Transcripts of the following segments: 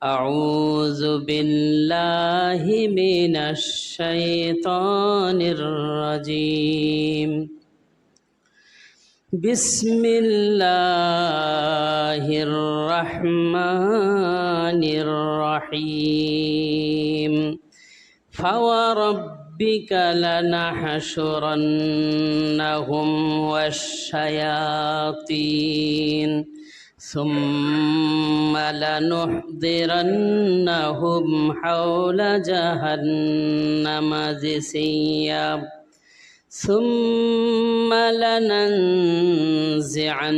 أعوذ بالله من الشيطان الرجيم بسم الله الرحمن الرحيم فوربك لنحشرنهم والشياطين ثم لنحضرنهم حول جهنم جثيا ثم لننزعن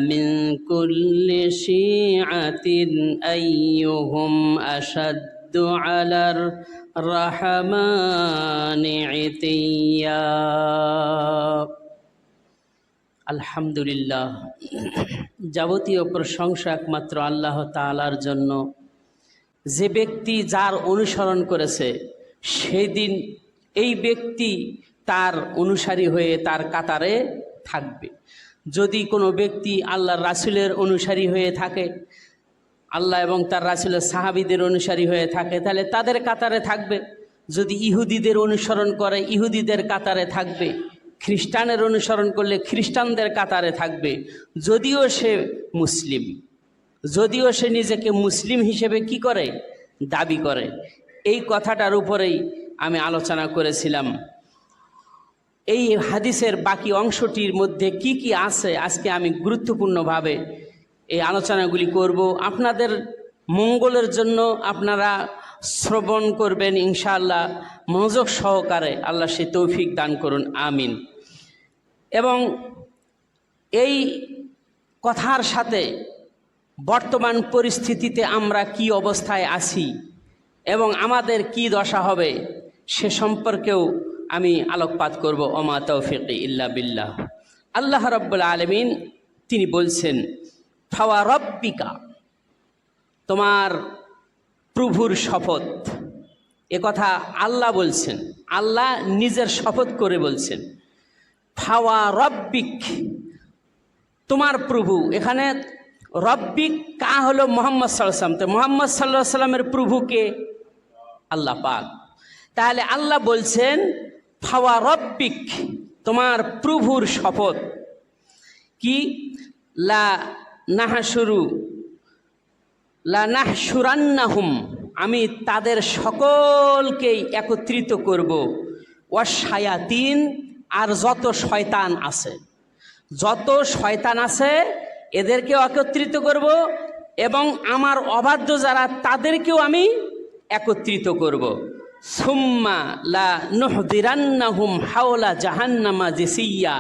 من كل شيعة أيهم أشد على الرحمن عتيا আলহামদুলিল্লাহ। যাবতীয় প্রশংসা একমাত্র আল্লাহ তাআলার জন্য। যে ব্যক্তি যার অনুসরণ করেছে সেই দিন এই ব্যক্তি তার অনুসারী হয়ে তার কাতারে থাকবে। যদি কোনো ব্যক্তি আল্লাহর রাসূলের অনুসারী হয়ে থাকে, আল্লাহ এবং তার রাসূলের সাহাবীদের অনুসারী হয়ে থাকে, তাহলে তাদের কাতারে থাকবে। যদি ইহুদিদের অনুসরণ করে ইহুদিদের কাতারে থাকবে, খ্রিস্টানের অনুসরণ করলে খ্রিস্টানদের কাতারে থাকবে। যদিও সে মুসলিম, যদিও সে নিজেকে মুসলিম হিসেবে কি করে দাবি করে। এই কথাটার উপরেই আমি আলোচনা করেছিলাম। এই হাদিসের বাকি অংশটির মধ্যে কি কি আছে আজকে আমি গুরুত্বপূর্ণভাবে এই আলোচনাগুলি করব। আপনাদের মঙ্গলের জন্য আপনারা শ্রবণ করবেন ইনশাআল্লাহ মনোযোগ সহকারে। আল্লাহ সে তৌফিক দান করুন, আমিন। এবং এই কথার সাথে বর্তমান পরিস্থিতিতে আমরা কি অবস্থায় আছি এবং আমাদের কি দশা হবে সে সম্পর্কেও আমি আলোকপাত করব। ওমা তৌফিকি ইল্লা বিল্লাহ। আল্লাহ রাব্বুল আলামিন তিনি বলছেন ফাওয়া রব্বিকা, তোমার প্রভুর শপথ। এ কথা আল্লাহ বলছেন, আল্লাহ নিজের শপথ করে বলছেন। ফাওয়া রব্বিক, তোমার প্রভু। এখানে রব্বিক কা হলো মুহাম্মদ সাল্লাল্লাহু আলাইহি ওয়াসাল্লাম। তো মুহাম্মদ সাল্লাল্লাহু আলাইহি ওয়াসাল্লামের প্রভুকে আল্লাহ পাক। তাহলে আল্লাহ বলছেন ফাওয়া রব্বিক, তোমার প্রভুর শপথ। কি? লা নাহশুরান্নাহুম, আমি তাদের সকলকেই একত্রিত করব। ওয়াশায়াতিন, আর যত শয়তান আছে, যত শয়তান আছে এদেরকেও একত্রিত করব, এবং আমার অবাধ্য যারা তাদেরকেও আমি একত্রিত করব। সুম্মা লা নুহদিরান্নাহুম হাওলা জাহান্নামা জিসিয়া,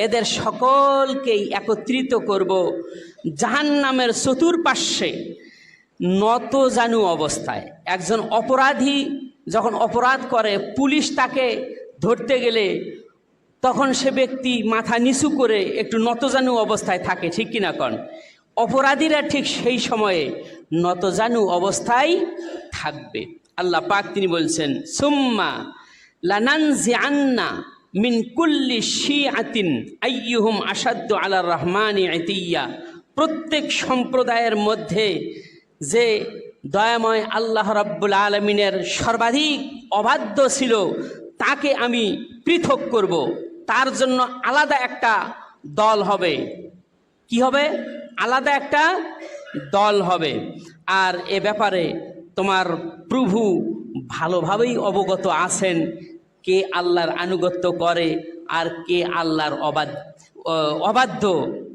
এদের সকলকেই একত্রিত করব জাহান্নামের চতুর্পার্শ্বে নত জানু অবস্থায়। একজন অপরাধী যখন অপরাধ করে, পুলিশ তাকে ধরতে গেলে তখন সে ব্যক্তি মাথা নিচু করে একটু নতজানু অবস্থায় থাকে, ঠিক কিনা কন? অপরাধীরা ঠিক সেই সময়ে নতজানু অবস্থায় থাকবে। আল্লাহ পাক তিনি বলছেন সুম্মা লানানজিআন্না মিন কুল্লি শিআতিন আইয়ুহুম আশাদ্দু আলার রহমানি ইতিয়া, প্রত্যেক সম্প্রদায়ের মধ্যে যে দয়াময় আল্লাহ রাব্বুল আলামিনের সর্বাধিক অবাধ্য ছিল তাকে আমি পৃথক করব। তার জন্য আলাদা একটা দল হবে। কি হবে? আলাদা একটা দল হবে। আর এ ব্যাপারে তোমার প্রভু ভালোভাবেই অবগত আছেন কে আল্লাহর আনুগত্য করে আর কে আল্লাহর অবাধ্য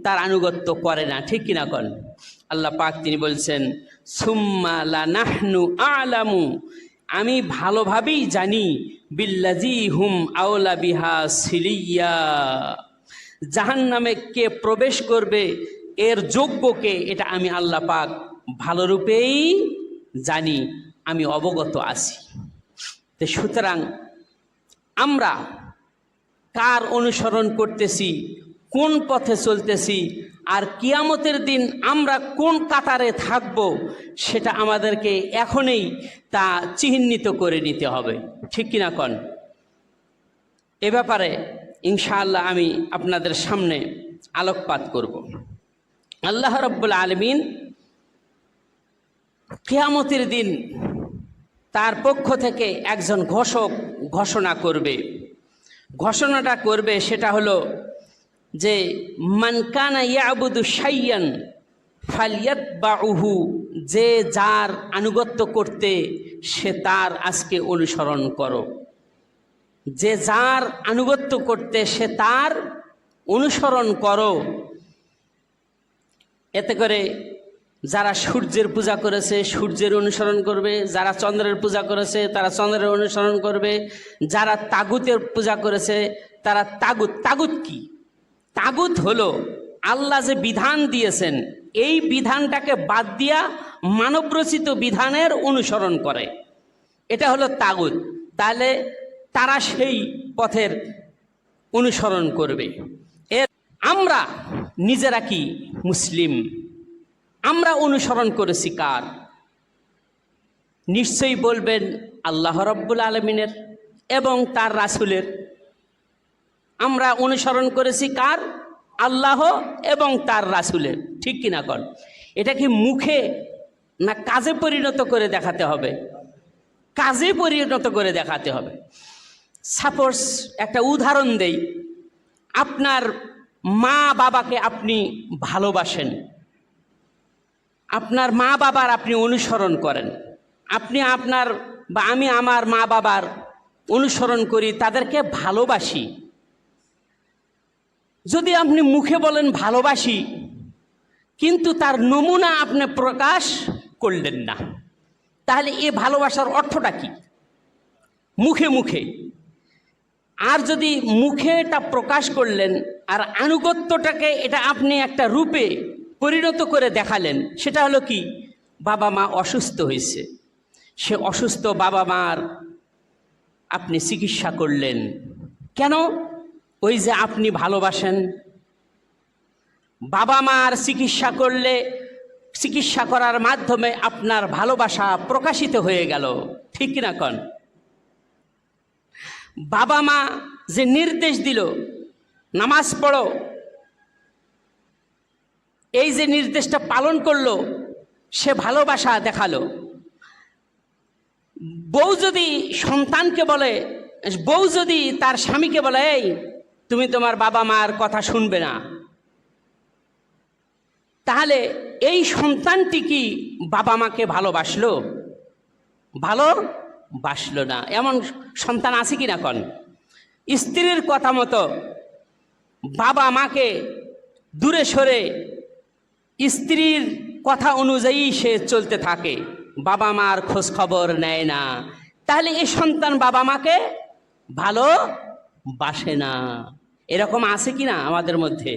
তার আনুগত্য করে না, ঠিক কিনা কন? আল্লাহ পাক তিনি বলছেন সুম্মা লানাহনু আ'লামু, আমি ভালোভাবেই জানি বিল্লাযী হুম আওলা বিহা সিলিয়া, জাহান্নামে কে প্রবেশ করবে এর যোগ্যকে, এটা আমি আল্লাহ পাক ভালোরূপেই জানি, আমি অবগত আছি। তো সুতরাং আমরা কার অনুসরণ করতেছি, কোন পথে চলতেছি, আর কিয়ামতের দিন আমরা কোন কাতারে থাকব সেটা আমাদেরকে এখনই তা চিহ্নিত করে নিতে হবে, ঠিক কিনা কন? এ ব্যাপারে ইনশাআল্লাহ আমি আপনাদের সামনে আলোকপাত করব। আল্লাহ রাব্বুল আলামিন কিয়ামতের দিন তার পক্ষ থেকে একজন ঘোষক ঘোষণা করবে। ঘোষণাটা করবে সেটা হলো যে মান কানা ইয়াবুদু শাইয়ান ফালিয়াতবাউহু, যে যার আনুগত্য করতে সে তার আজকে অনুসরণ করো। যে যার আনুগত্য করতে সে তার অনুসরণ করো। এতে করে যারা সূর্যের পূজা করেছে সূর্যের অনুসরণ করবে, যারা চন্দ্রের পূজা করেছে তারা চন্দ্রের অনুসরণ করবে, যারা তাগুতের পূজা করেছে তারা তাগুত কি? তাগুত হলো আল্লাহ যে বিধান দিয়েছেন এই বিধানটাকে বাদ দিয়া মানবরচিত বিধানের অনুসরণ করে, এটা হলো তাগুত। তাহলে তারা সেই পথের অনুসরণ করবে। আমরা নিজেরা কি মুসলিম? আমরা অনুসরণ করেছি কার? নিশ্চয়ই বলবেন আল্লাহ রাব্বুল আলামিনের এবং তার রাসূলের। আমরা অনুসরণ করেছি কার? আল্লাহ এবং তার রাসূলের। ঠিক কিনা কন? এটা কি মুখে না কাজে পরিণত করে দেখাতে হবে? কাজে পরিণত করে দেখাতে হবে। সাপোজ একটা উদাহরণ দেই, আপনার মা বাবাকে আপনি ভালোবাসেন, আপনার মা বাবার আপনি অনুসরণ করেন, আপনি আপনার বা আমি আমার মা বাবার অনুসরণ করি, তাদেরকে ভালোবাসি। যদি আপনি মুখে বলেন ভালোবাসি কিন্তু তার নমুনা আপনি প্রকাশ করলেন না, তাহলে এ ভালোবাসার অর্থটা কি? মুখে মুখে। আর যদি মুখে এটা প্রকাশ করলেন আর আনুগত্যটাকে এটা আপনি একটা রূপে পরিণত করে দেখালেন, সেটা হলো কি? বাবা মা অসুস্থ হয়েছে, সে অসুস্থ বাবা মার আপনি চিকিৎসা করলেন। কেন? ওই যে আপনি ভালোবাসেন। বাবা মার চিকিৎসা করলে চিকিৎসা করার মাধ্যমে আপনার ভালোবাসা প্রকাশিত হয়ে গেল। ঠিক কিনা কন? বাবা মা যে নির্দেশ দিল নামাজ পড়ো, এই যে নির্দেশটা পালন করলো, সে ভালোবাসা দেখালো। বউ যদি সন্তানকে বলে, বউ যদি তার স্বামীকে বলে এই তুমি তোমার বাবা মার কথা শুনবে না, তাহলে এই সন্তানটি কি বাবা মাকে ভালোবাসলো? ভালোবাসলো না। এমন সন্তান আছে কি না কন? স্ত্রীর কথা মতো বাবা মাকে দূরে সরে স্ত্রীর কথা অনুযায়ী সে চলতে থাকে, বাবা মার খোঁজ খবর নেয় না, তাহলে এই সন্তান বাবা মাকে ভালোবাসে না। এরকম আছে কি না আমাদের মধ্যে?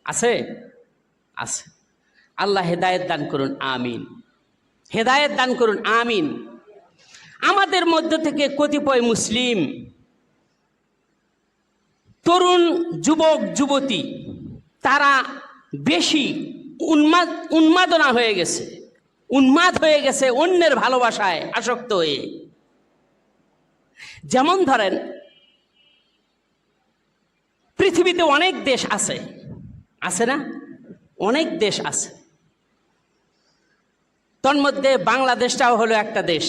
আছে? আছে। আল্লাহ হেদায়েত দান করুন, আমিন। হেদায়েত দান করুন, আমিন। আমাদের মধ্য থেকে কতিপয় মুসলিম তরুণ যুবক যুবতী তারা বেশি উন্মাদ হয়ে গেছে অন্যের ভালোবাসায় আসক্ত হয়ে। যেমন ধরেন পৃথিবীতে অনেক দেশ আছে, আছে না? অনেক দেশ আছে, তন্মধ্যে বাংলাদেশটাও হলো একটা দেশ।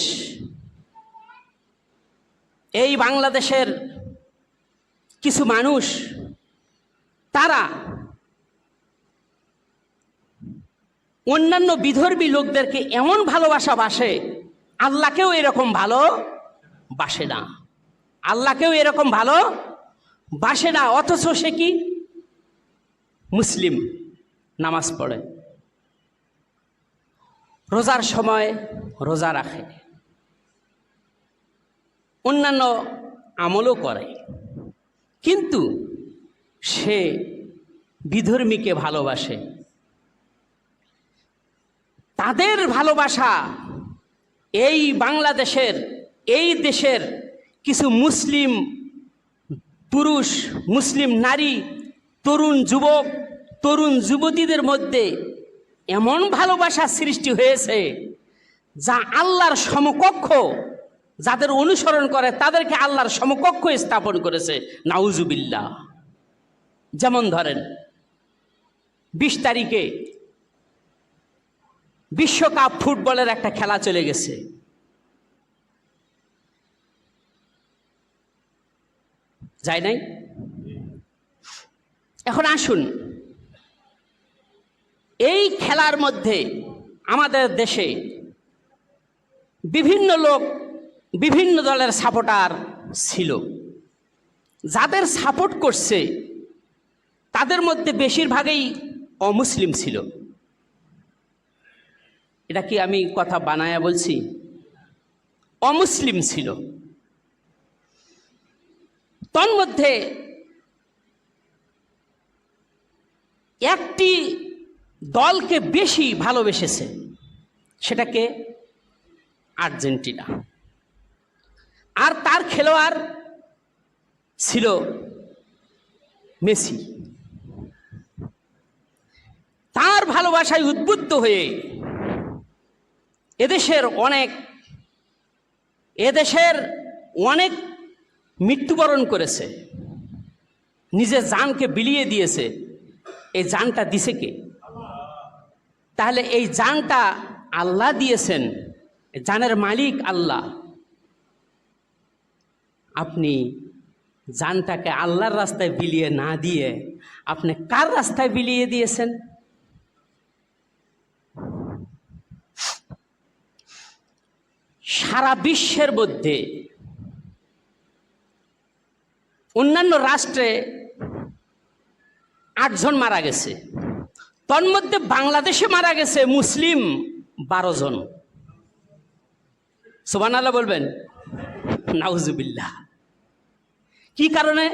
এই বাংলাদেশের কিছু মানুষ তারা অন্যান্য বিধর্মী লোকদেরকে এমন ভালোবাসে, আল্লাহকেও এরকম ভালোবাসে না। আল্লাহকেও এরকম ভালোবাসে না, অথচ সে কি মুসলিম, নামাজ পড়ে, রোজার সময় রোজা রাখে, অন্যান্য আমলও করে, কিন্তু সে বিধর্মীকে ভালোবাসে। তাদের ভালোবাসা এই বাংলাদেশের, এই দেশের কিছু মুসলিম পুরুষ, মুসলিম নারী, তরুণ যুবক, তরুণ যুবতীদের মধ্যে এমন ভালোবাসা সৃষ্টি হয়েছে যা আল্লাহর সমকক্ষ, যাদের অনুসরণ করে তাদেরকে আল্লাহর সমকক্ষ স্থাপন করেছে, নাউজুবিল্লাহ। যেমন ধরেন 20 তারিখে বিশ্বকাপ ফুটবলের একটা খেলা চলে গেছে, যায় নাই? এখন আসুন, এই খেলার মধ্যে আমাদের দেশে বিভিন্ন লোক বিভিন্ন দলের সাপোর্টার ছিল। যাদের সাপোর্ট করছে তাদের মধ্যে বেশিরভাগই অমুসলিম ছিল। এটা কি আমি কথা বানায়া বলছি? অমুসলিম ছিল। তন্মধ্যে একটি দলকে বেশি ভালোবেসেছে, সেটাকে আর্জেন্টিনা। আর তার খেলোয়াড় ছিল মেসি। তার ভালোবাসায় উদ্বুদ্ধ হয়ে এদেশের অনেক মৃত্যুবরণ করেছে, নিজের জানকে বিলিয়ে দিয়েছে। এই জানটা দিছে কে? তাহলে এই জানটা আল্লাহ দিয়েছেন, জানের মালিক আল্লাহ। আপনি জানটাকে আল্লাহর রাস্তায় বিলিয়ে না দিয়ে আপনি কার রাস্তায় বিলিয়ে দিয়েছেন? সারা বিশ্বের মধ্যে অন্যান্য রাষ্ট্রে 8 জন মারা গেছে, তন্মধ্যে বাংলাদেশে মারা গেছে মুসলিম 12 জন। সুবহানাল্লাহ বলবেন? নাউজুবিল্লাহ। কি কারণে?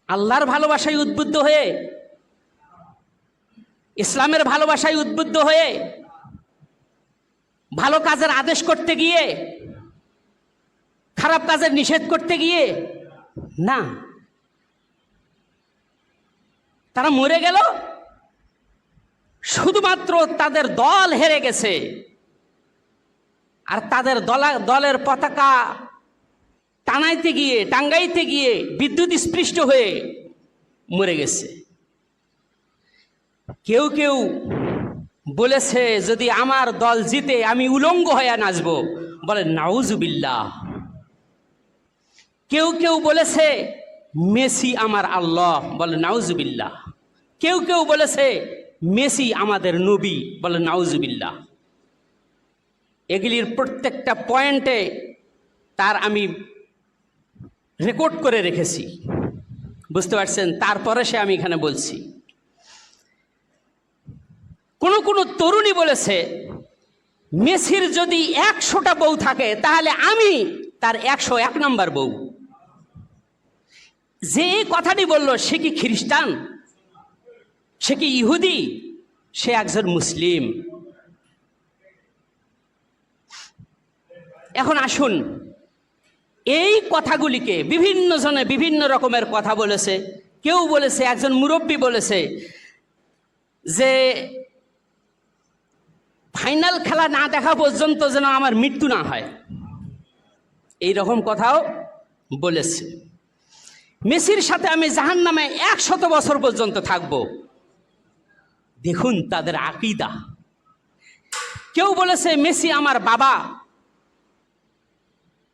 আল্লাহর ভালোবাসায় উদ্বুদ্ধ হয়ে, ইসলামের ভালোবাসায় উদ্বুদ্ধ হয়ে, ভালো কাজের আদেশ করতে গিয়ে, খারাপ কাজের নিষেধ করতে গিয়ে না, তারা মরে গেল শুধুমাত্র তাদের দল হেরে গেছে, আর তাদের দলের পতাকা টাঙ্গাইতে গিয়ে বিদ্যুৎ স্পৃষ্ট হয়ে মরে গেছে। কেউ কেউ বলেছে যদি আমার দল জিতে আমি উলঙ্গ হয়ে নাচবো, বলে নাউজুবিল্লাহ। কেউ কেউ বলেছে মেসি আমার আল্লাহ, বলে নাউজুবিল্লাহ। কেউ কেউ বলেছে মেসি আমাদের নবী, বলে নাউজুবিল্লাহ। এগুলির প্রত্যেকটা পয়েন্টে তার আমি রেকর্ড করে রেখেছি, বুঝতে পারছেন? তারপরে সে আমি এখানে বলছি। কোন তরুণী বলেছে মেসির যদি 100টা বউ থাকে তাহলে আমি তার 101 নম্বর বউ। যে এই কথাটি বলল সে কি খ্রিস্টান? সে কি ইহুদি? সে একজন মুসলিম। এখন আসুন, এই কথাগুলিকে বিভিন্ন জনে বিভিন্ন রকমের কথা বলেছে। কেউ বলেছে, একজন মুরব্বী বলেছে যে ফাইনাল খেলা না দেখা পর্যন্ত যেন আমার মৃত্যু না হয়, এই রকম কথাও বলেছে। মেসির সাথে আমি জাহান্নামে 100 বছর পর্যন্ত থাকব। দেখুন তাদের আকীদা। কেউ বলেছে মেসি আমার বাবা,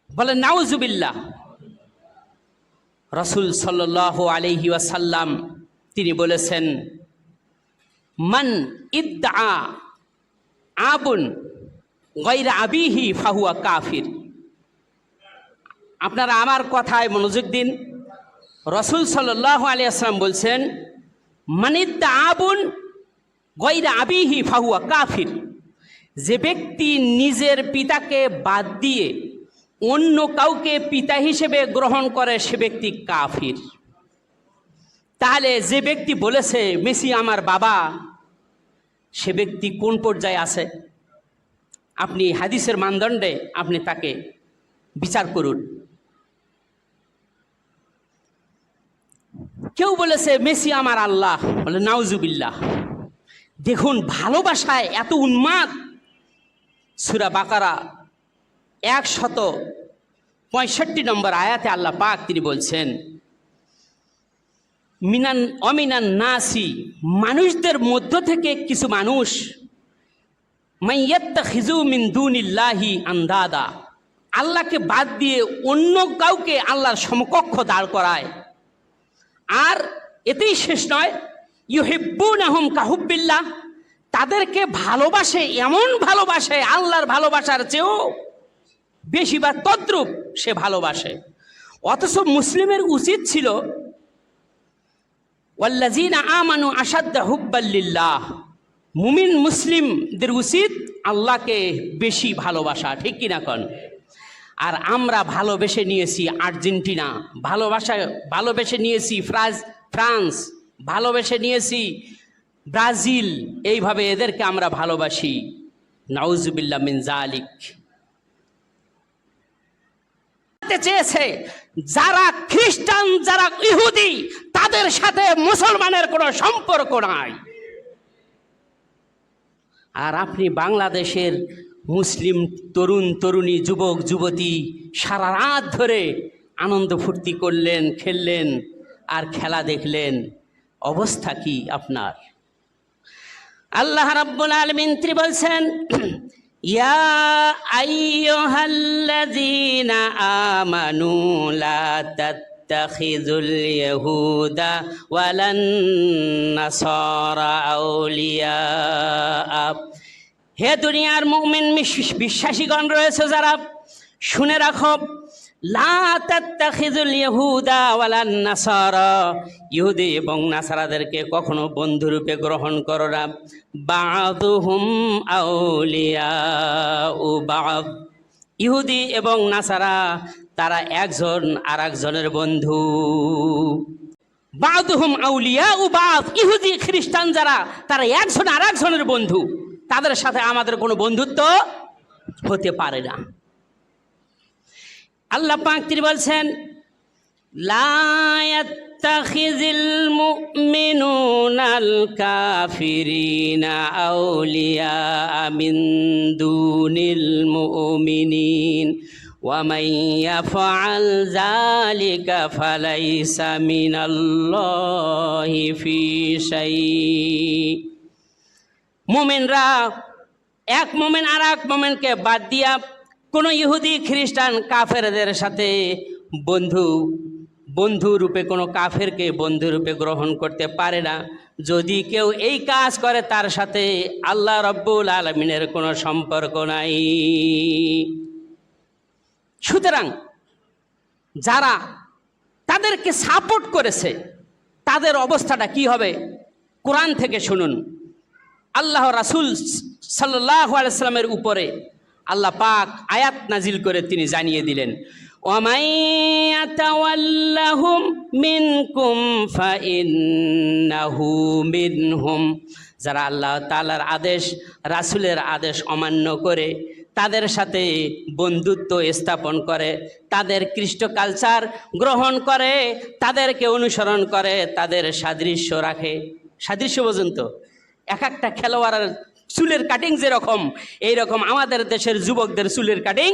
বলে নাউজুবিল্লাহ। রাসূল সাল্লাল্লাহু আলাইহি ওয়াসাল্লাম তিনি বলেছেন মান ইদ্দা আবুন গায়রা আবিহি ফাহুয়া কাফির। আপনারা আমার কথায় মনোযোগ দিন। রাসূল সাল্লাল্লাহু আলাইহি ওয়াসাল্লাম বলছেন মান ইদ্দা আবুন গায়রা আবিহি ফাহুয়া কাফির। যে ব্যক্তি নিজের পিতাকে বাদ দিয়ে অন্য কাউকে পিতা হিসেবে গ্রহণ করে সে ব্যক্তি কাফির। তাহলে যে ব্যক্তি বলেছে মেসি আমার বাবা, সে ব্যক্তি কোন পর্যায়ে আছে? আপনি হাদিসের মানদণ্ডে আপনি তাকে বিচার করুন। কেউ বলেছে মেসি আমার আল্লাহ, বলে নাউজুবিল্লাহ। দেখুন ভালোবাসায় এত উন্মাদ। সূরা বাকারা 165 নম্বর আয়াতে আল্লাহ পাক তিনি বলছেন অমিনান নাসি, মানুষদের মধ্য থেকে কিছু মানুষ মাইয়াত্তাখিযু মিন দুনিল্লাহি আনদাদা, আল্লাহকে বাদ দিয়ে অন্য কাউকে আল্লাহর সমকক্ষ দাঁড় করায়। আর এতেই শেষ নয়, ইউহিব্বুনাহুম কাহুব্বিল্লাহ, তাদেরকে ভালোবাসে, এমন ভালোবাসে আল্লাহর ভালোবাসার চেয়েও বেশি বা তদ্রূপ সে ভালোবাসে। অথচ মুসলিমের উচিত ছিল ওয়াল্লাযীনা আমানু আশাদ্দা হুব্বাল লিল্লাহ, মুমিন মুসলিমদের উচিত আল্লাহকে বেশি ভালোবাসা, ঠিক কিনা কন? আর আমরা ভালোবেসে নিয়েছি আর্জেন্টিনা, ভালোবেসে নিয়েছি ফ্রান্স, ভালোবেসে নিয়েছি ব্রাজিল, এইভাবে এদেরকে আমরা ভালোবাসি। নাউজুবিল্লাহ মিন যালিক। চেয়েছে যারা খ্রিস্টান, যারা ইহুদি, তাদের সাথে মুসলমানের কোনো সম্পর্ক নাই। আর আপনি বাংলাদেশের মুসলিম তরুণ তরুণী, যুবক যুবতী সারা রাত ধরে আনন্দ ফুর্তি করলেন, খেললেন আর খেলা দেখলেন, অবস্থা কি আপনার? আল্লাহ রাব্বুল আলামিন তিনি বলছেন, ইয়া আইয়ুহাল্লাযীনা আমানু লা তাত্তাখিযুল ইয়াহুদা ওয়ালান নাসারা আউলিয়া। হে দুনিয়ার মুমিন বিশ্বাসীগণ রয়েছে যারা, শুনে রাখো, লা তাত্তাখিযুল ইয়াহুদা ওয়ালান নাসারা, ইহুদি এবং নাসারাদেরকে কখনো বন্ধুরূপে গ্রহণ করো না। বা'দুহুম আউলিয়াউ বা'দ, ইহুদি এবং নাসারা তারা একজন আর একজনের বন্ধু। বা'দুহুম আউলিয়াউ বা'দ, ইহুদি খ্রিস্টান যারা, তারা একজন আর একজনের বন্ধু, তাদের সাথে আমাদের কোনো বন্ধুত্ব হতে পারে না। আল্লাহ পাক তিনি বলছেন, লা ইয়াত্তাখিযিল মুমিনুনাল কাফিরিনা আউলিয়া মিন দুনিল মুমিনিন ওয়া মান ইয়াফআল যালিকা ফালাইসা মিনাল্লাহি ফি শাই। মুমিনরা এক মুমিন আর এক মুমিনকে বাদ দিয়া কোনো ইহুদি খ্রিস্টান কাফেরদের সাথে বন্ধু রূপে কোনো কাফেরকে বন্ধু রূপে গ্রহণ করতে পারে না। যদি কেউ এই কাজ করে তার সাথে আল্লাহ রব্বুল আলামিনের কোনো সম্পর্ক নাই। সুতরাং যারা তাদেরকে সাপোর্ট করেছে তাদের অবস্থাটা কি হবে কোরআন থেকে শুনুন। আল্লাহ রাসূল সাল্লাল্লাহু আলাইহি ওয়াসাল্লামের উপরে আল্লাহ পাক আয়াত নাজিল করে তিনি জানিয়ে দিলেন, ওয়ামান ইয়াতাওয়াল্লাহুম মিনকুম ফাইন্নাহু মিনহুম, যারা আল্লাহ তাআলার আদেশ, রাসূলের আদেশ অমান্য করে তাদের সাথে বন্ধুত্ব স্থাপন করে, তাদের কৃষ্ট কালচার গ্রহণ করে, তাদেরকে অনুসরণ করে, তাদের সাদৃশ্য রাখে। সাদৃশ্য পর্যন্ত এক একটা খেলোয়াড়ের চুলের কাটিং যেরকম, এইরকম আমাদের দেশের যুবকদের চুলের কাটিং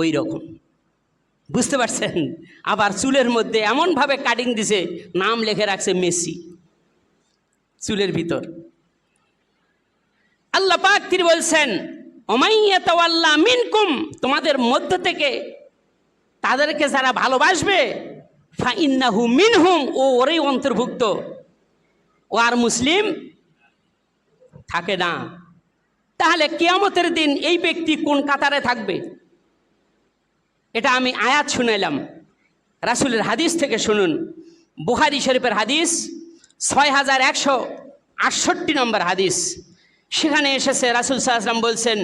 ওই রকম, বুঝতে পারছেন? আবার চুলের মধ্যে এমনভাবে কাটিং দিছে, নাম লিখে রাখছে মেসি চুলের ভিতর। আল্লাহ পাক তিনি বলছেন, ওমান ইয়াতাওয়াল্লা মিনকুম, তোমাদের মধ্য থেকে তাদেরকে যারা ভালোবাসবে, ফাইন্নাহু মিনহুম, ও ওরই অন্তর্ভুক্ত, ও আর মুসলিম থাকে না। তাহলে কিয়ামতের দিন এই ব্যক্তি কোন কাতারে থাকবে? এটা আমি আয়াত শুনাইলাম, রাসূলের হাদিস থেকে শুনুন। বুখারী শরীফের হাদিস 6168 নম্বর হাদিস। সেখানে এসেছে রাসূল সাল্লাল্লাহু আলাইহি ওয়াসাল্লাম বলছেন,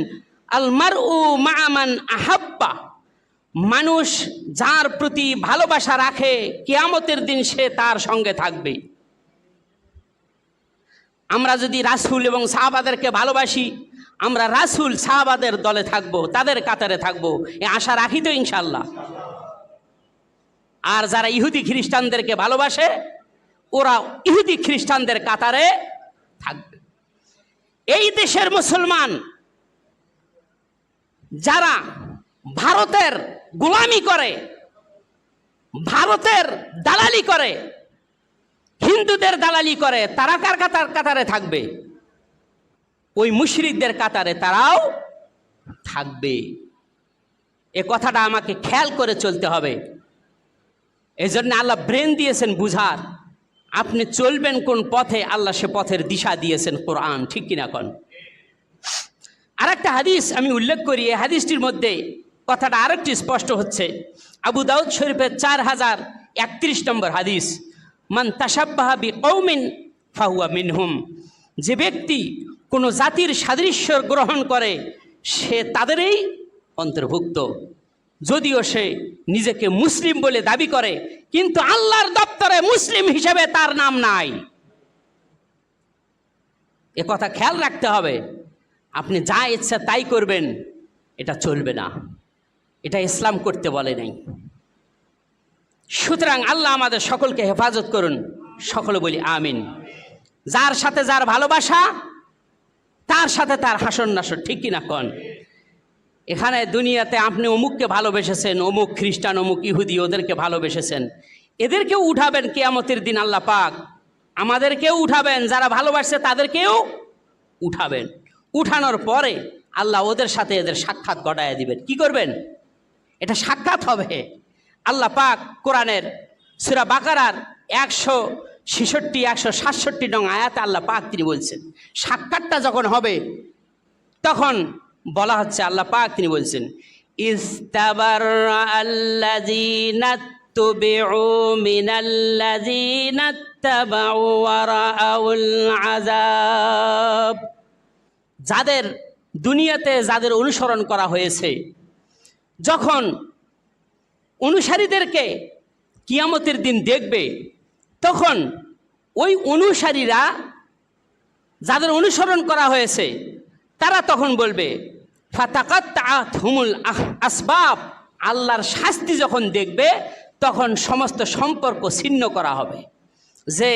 আল মারউ মা'a মান আহাব্বা, মানুষ যার প্রতি ভালোবাসা রাখে কিয়ামতের দিন সে তার সঙ্গে থাকবে। আমরা যদি রাসূল এবং সাহাবাদেরকে ভালোবাসি, আমরা রাসূল সাহাবাদের দলে থাকবো, তাদের কাতারে থাকবো, এ আশা রাখি তো ইনশাআল্লাহ। আর যারা ইহুদি খ্রিস্টানদেরকে ভালোবাসে, ওরা ইহুদি খ্রিস্টানদের কাতারে থাকবে। এই দেশের মুসলমান যারা ভারতের গোলামি করে, ভারতের দালালি করে, হিন্দুদের দালালি করে, তারা কার কাতারে থাকবে? ওই মুশরিকদের কাতারে তারাও থাকবে। এ কথাটা আমাকে খেয়াল করে চলতে হবে। এই জন্য আল্লাহ ব্রেন দিয়েছেন বুঝার, আপনি চলবেন কোন পথে, আল্লাহ সে পথের দিশা দিয়েছেন কোরআন, ঠিক কিনা কন? আর একটা হাদিস আমি উল্লেখ করি, এই হাদিসটির মধ্যে কথাটা আরেকটি স্পষ্ট হচ্ছে। আবু দাউদ শরীফের 4031 নম্বর হাদিস, মান তাশাব্বাহা বিকৌমিন ফাহুয়া মিনহুম, যে ব্যক্তি কোনো জাতির সাদৃশ্য গ্রহণ করে সে তাদেরই অন্তর্ভুক্ত, যদিও সে নিজেকে মুসলিম বলে দাবি করে, কিন্তু আল্লাহর দপ্তরে মুসলিম হিসেবে তার নাম নাই। এ কথা খেয়াল রাখতে হবে। আপনি যা ইচ্ছা তাই করবেন, এটা চলবে না, এটা ইসলাম করতে বলে নাই। সুতরাং আল্লাহ আমাদের সকলকে হেফাজত করুন, সকলে বলি আমিন। যার সাথে যার ভালোবাসা, তার সাথে তার হাসন নাসর, ঠিক কিনা কন? এখানে দুনিয়াতে আপনি অমুককে ভালোবেসেছেন, অমুক খ্রিস্টান, অমুক ইহুদি, ওদেরকে ভালোবেসেছেন, এদেরকেও উঠাবেন কিয়ামতের দিন আল্লাহ পাক, আমাদেরকেও উঠাবেন, যারা ভালোবাসছে তাদেরকেও উঠাবেন। উঠানোর পরে আল্লাহ ওদের সাথে এদের সাক্ষাৎ ঘটায় দিবেন। কি করবেন? এটা সাক্ষাৎ হবে। আল্লাহ পাক কোরআনের সূরা বাকারার 166, 167 নং আয়াতে আল্লাহ পাক তিনি বলছেন, সাক্ষাৎটা যখন হবে তখন বলা হচ্ছে, আল্লাহ পাক তিনি বলছেন, ইস্তাবাররা আল্লাযীনা তুবিউ মিনাল্লাযীনা তাবাউ ওয়া রাআউল আযাব, যাদের দুনিয়াতে যাদের অনুসরণ করা হয়েছে, যখন অনুসারীদেরকে কিয়ামতের দিন দেখবে, তখন ওই অনুসারীরা যাদের অনুসরণ করা হয়েছে তারা তখন বলবে, ফাতাকাত্তাআত হুমুল আসবাব, আল্লাহর শাস্তি যখন দেখবে তখন সমস্ত সম্পর্ক ছিন্ন করা হবে। যে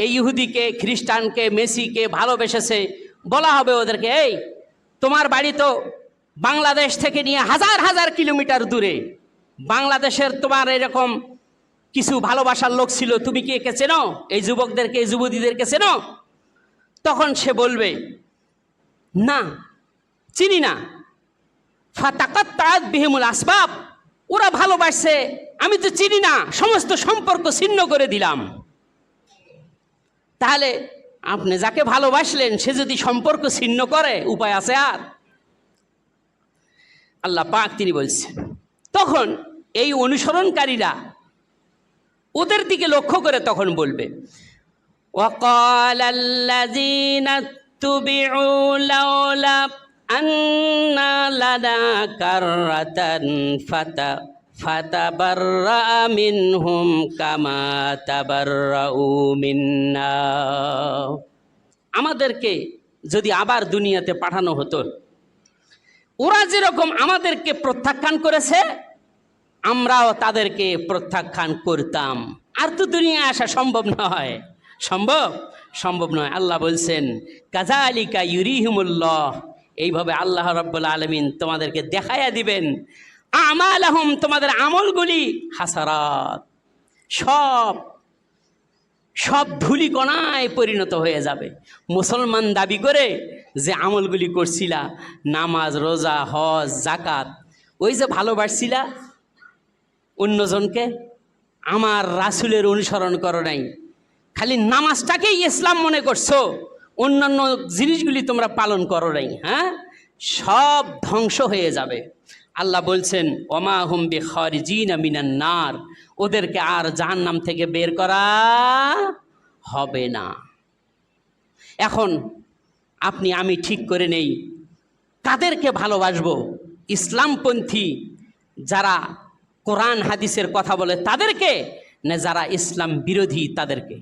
এই ইহুদিকে, খ্রিস্টানকে, মেসিকে ভালোবেসেছে, বলা হবে ওদেরকে, এই তোমার বাড়ি তো বাংলাদেশ থেকে নিয়ে হাজার হাজার কিলোমিটার দূরে, বাংলাদেশের তোমার এরকম কিছু ভালোবাসার লোক ছিল, তুমি কি একে চেনো? এই যুবকদেরকে, এই যুবতীদেরকে চেনো? তখন সে বলবে, না, চিনি না। ফাতাকাত্তাআত বিহিমুল আসবাব, ওরা ভালোবাসছে, আমি তো চিনি না, সমস্ত সম্পর্ক ছিন্ন করে দিলাম। তাহলে আপনি যাকে ভালোবাসলেন সে যদি সম্পর্ক ছিন্ন করে, উপায় আছে আর? আল্লাহ পাক তিনি বলছেন, তখন এই অনুসরণকারীরা ওদের দিকে লক্ষ্য করে তখন বলবে, ওয়াকালাল্লাযীনা তুবিউ লাউলা আন্না লানা কাররাতান ফাতাবাররা মিনহুম কামা তাবাররাউ মিন্না, আমাদেরকে যদি আবার দুনিয়াতে পাঠানো হতো, ওরা যেরকম আমাদেরকে প্রত্যাখ্যান করেছে আমরাও তাদেরকে প্রত্যাখ্যান করতাম। আর তো দুনিয়ায় আসা সম্ভব নয়, সম্ভব নয়। আল্লাহ বলছেন, কাযালিকা ইউরিহিমুল্লাহ, এইভাবে আল্লাহ রাব্বুল আলামিন তোমাদেরকে দেখাইয়া দিবেন, আমালাহুম, তোমাদের আমলগুলি, হাসারাত, সব ধুলিকণায় পরিণত হয়ে যাবে। মুসলমান দাবি করে যে আমলগুলি করছিলা, নামাজ, রোজা, হজ, যাকাত, ওই যে ভালোবাসছিলা অন্যজনকে, আমার রাসূলের অনুসরণ করো নাই, খালি নামাজটাকেই ইসলাম মনে করছো, অন্যান্য জিনিসগুলি তোমরা পালন করো নাই, হ্যাঁ, সব ধ্বংস হয়ে যাবে। আল্লাহ বলছেন, ওমা হুম বিখারিজিনা মিনান নার, ওদেরকে আর জাহান্নাম থেকে বের করা হবে না। এখন আপনি আমি ঠিক করে নেই কাদেরকে ভালোবাসবো, ইসলামপন্থী যারা কোরআন হাদিসের কথা বলে তাদেরকে, না যারা ইসলাম বিরোধী তাদেরকে?